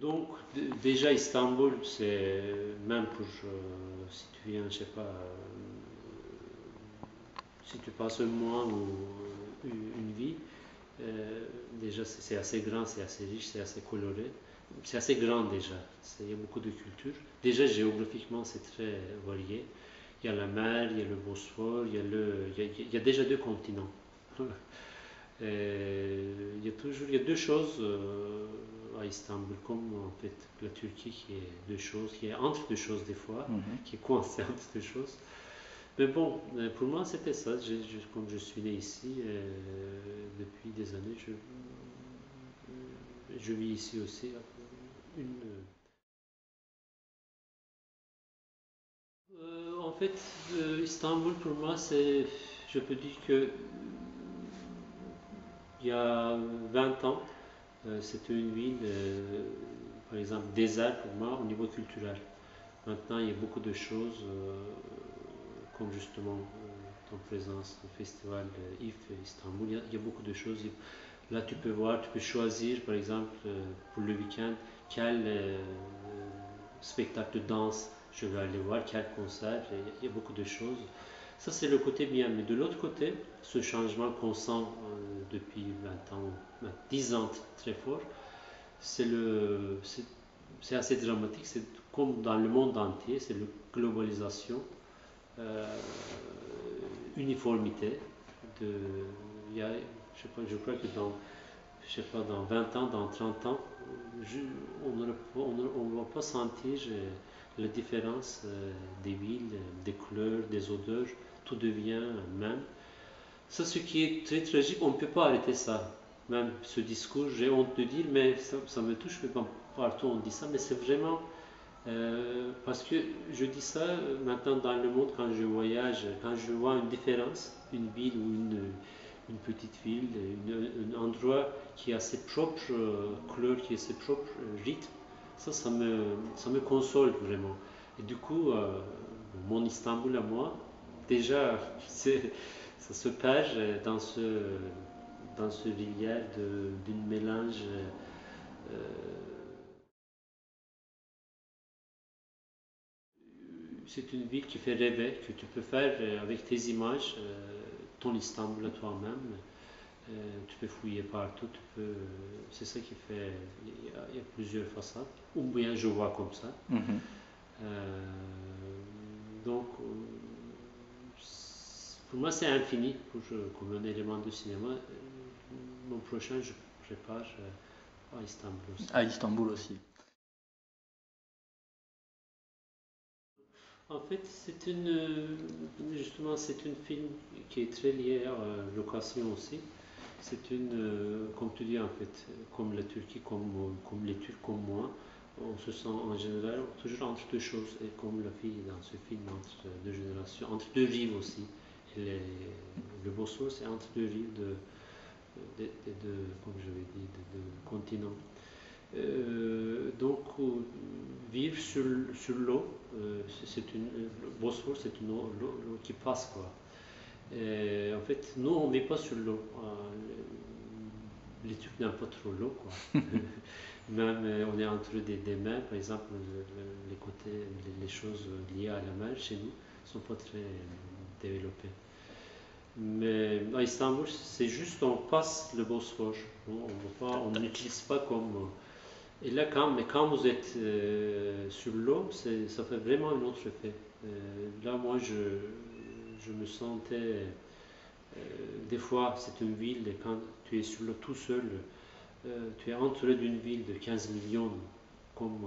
Donc, déjà Istanbul, c'est même pour si tu viens, je sais pas, si tu passes un mois ou une vie, déjà c'est assez grand, c'est assez riche, c'est assez coloré, c'est assez grand déjà. Il y a beaucoup de cultures. Déjà géographiquement, c'est très varié. Il y a la mer, il y a le Bosphore, il y a déjà deux continents. Il y a deux choses à Istanbul, comme en fait la Turquie qui est deux choses, qui est entre deux choses des fois, Mhm. qui est coincée entre deux choses. Mais bon, pour moi c'était ça. Comme je suis né ici depuis des années, je vis ici aussi. Une, En fait, Istanbul pour moi c'est, je peux dire que il y a 20 ans, c'était une ville, par exemple, désert pour moi au niveau culturel. Maintenant, il y a beaucoup de choses, comme justement en présence du festival IF Istanbul, il y a beaucoup de choses. Là, tu peux voir, tu peux choisir, par exemple, pour le week-end, quel spectacle de danse je vais aller voir, quel concert. Il y a beaucoup de choses. Ça, c'est le côté bien. Mais de l'autre côté, ce changement qu'on sent depuis 20 ans, 10 ans très fort, c'est le, c'est assez dramatique. C'est comme dans le monde entier, c'est la globalisation, euh, uniformité. De, il y a, je sais pas, je crois que je sais pas, dans 20 ans, dans 30 ans, je- on ne va pas sentir la différence des villes, des couleurs, des odeurs. Tout devient même. Ça, ce qui est très tragique, on ne peut pas arrêter ça. Même ce discours, j'ai honte de dire, mais ça me touche, mais bon, partout on dit ça, mais c'est vraiment parce que je dis ça maintenant dans le monde quand je voyage, quand je vois une différence, une ville ou une petite ville, un endroit qui a ses propres couleurs, qui a ses propres rythmes, ça me console vraiment. Et du coup, mon Istanbul à moi, déjà, ça se perd dans ce rivière d'une mélange. euh, c'est une ville qui fait rêver, que tu peux faire avec tes images, ton Istanbul à toi-même. Tu peux fouiller partout, c'est ça qui fait. Il y a plusieurs façades, ou bien je vois comme ça. Mhm. Euh, donc, pour moi, c'est infini comme un élément de cinéma. Mon prochain, je prépare à Istanbul aussi. À Istanbul aussi. En fait, justement, c'est une film qui est très lié à la location aussi. Comme tu dis en fait, comme la Turquie, comme les Turcs, comme moi, on se sent en général toujours entre deux choses. Et comme la fille dans ce film, entre deux générations, entre deux rives aussi. Et le Bosphore, c'est entre deux rives comme je l'ai dit, de continents. Donc, vivre sur l'eau, le Bosphore, c'est une l'eau qui passe, quoi. Et en fait, nous, on ne vit pas sur l'eau. Les Turcs n'aiment pas trop l'eau, quoi. Même, on est entre des mers, par exemple, les côtés, les choses liées à la mer chez nous ne sont pas très développées. Mais à Istanbul, c'est juste on passe le Bosphore. On n'utilise pas comme. Et là, mais quand vous êtes sur l'eau, ça fait vraiment un autre effet. Là, moi, je me sentais. Des fois, c'est une ville, et quand tu es sur l'eau tout seul, tu es entouré d'une ville de 15 millions, comme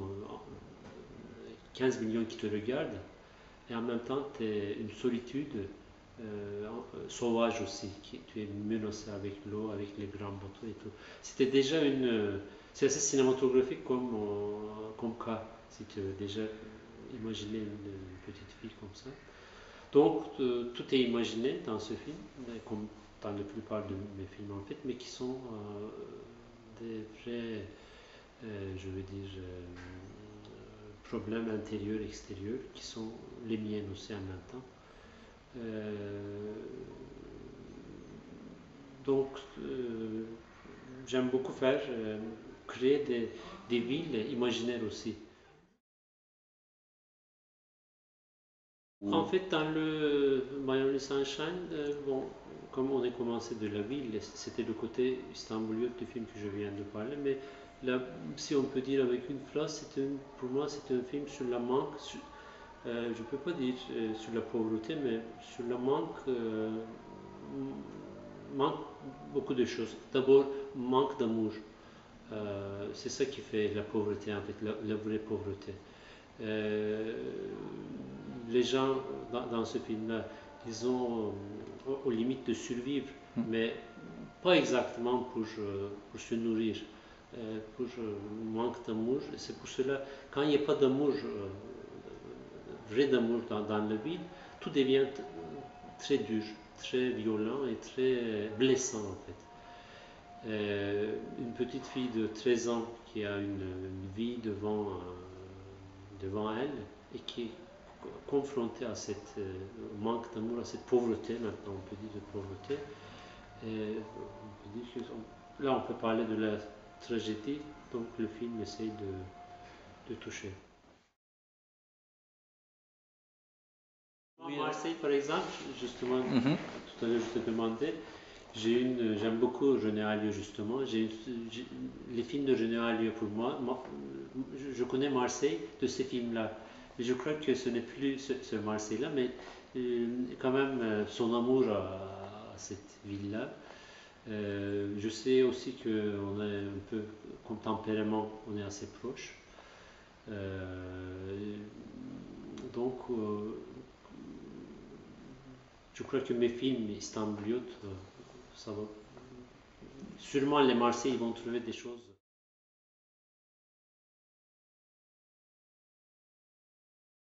15 millions qui te regardent, et en même temps, tu es une solitude sauvage aussi, tu es menacé avec l'eau, avec les grands bateaux et tout. C'était déjà c'est assez cinématographique comme cas, si tu veux déjà imaginer une petite fille comme ça. Donc tout est imaginé dans ce film, comme dans la plupart de mes films en fait, mais qui sont des vrais, je veux dire, problèmes intérieurs, extérieurs, qui sont les miennes aussi en même temps. Euh, donc, j'aime beaucoup faire. créer des villes imaginaires aussi. En fait, dans le Miami Sunshine, bon, comme on a commencé de la ville, c'était le côté istanbuliote du film que je viens de parler, mais là, si on peut dire avec une phrase, pour moi, c'est un film sur la manque, je ne peux pas dire sur la pauvreté, mais sur la manque, manque beaucoup de choses. D'abord, manque d'amour. C'est ça qui fait la pauvreté, en fait, la vraie pauvreté. Euh, les gens dans ce film-là, ils ont aux limites de survivre, mais pas exactement pour se nourrir, pour manque d'amour. C'est pour cela, quand il n'y a pas d'amour, vrai d'amour dans la vie, tout devient très dur, très violent et très blessant en fait. Une petite fille de 13 ans qui a une vie devant elle et qui est confrontée à cette manque d'amour, à cette pauvreté, maintenant on peut dire de pauvreté. Et on peut dire que là on peut parler de la tragédie, donc le film essaye de toucher. Oui, Marseille par exemple, justement, tout à l'heure je te demandais, j'aime beaucoup René Alliot justement. Les films de René Alliot pour moi, je connais Marseille de ces films-là. Mais je crois que ce n'est plus ce Marseille-là, mais quand même son amour à cette ville-là. Je sais aussi qu'on est un peu, comme tempérament, on est assez proche. Donc, je crois que mes films istanbuliotes, ça va. Sûrement les Marseillais vont trouver des choses.